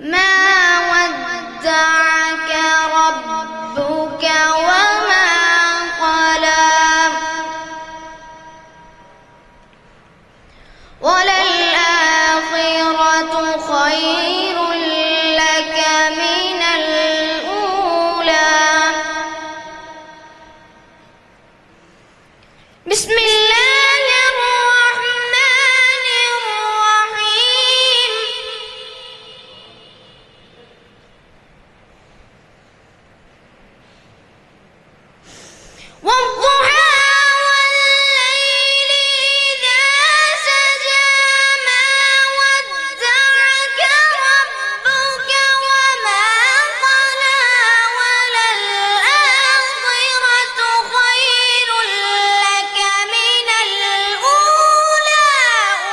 ما ودعك ربك وما قلى وللآخرة خير لك من الأولى. بسم الله الرحمن الرحيم. والضحى والليل إذا سجى ما ودعك ربك وما قلى وللآخرة خير لك من الأولى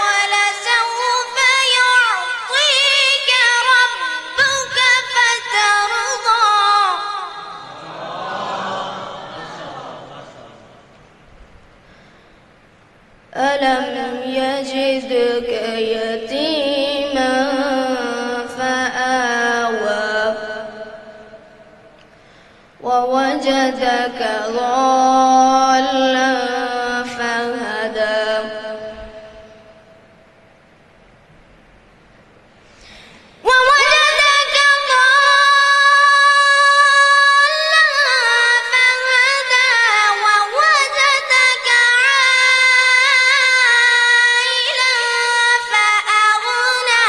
ولسوف يعطيك ربك فترضى. ألم يجدك يتيما فآوى ووجدك ضالا فهدى ووجدك ضالا فهدى ووجدك عائلا فأغنى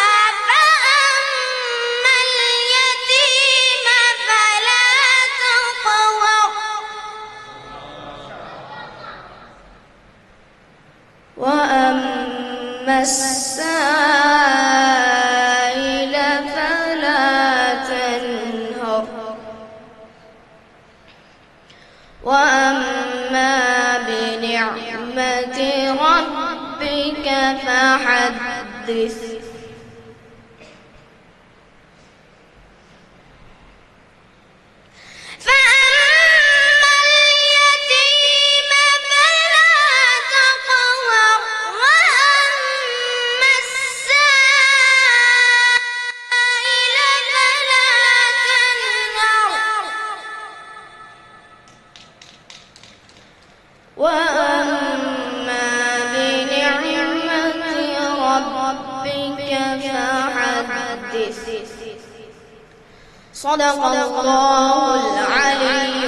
فأما اليتيم فلا تقهر وأما السائل فلا تنهر وأما بنعمة ربك فحدث. فأما اليتيم فلا تقهر وأما السائل فلا تنهر وأما بنعمة ربك فحدث. صدق الله العلي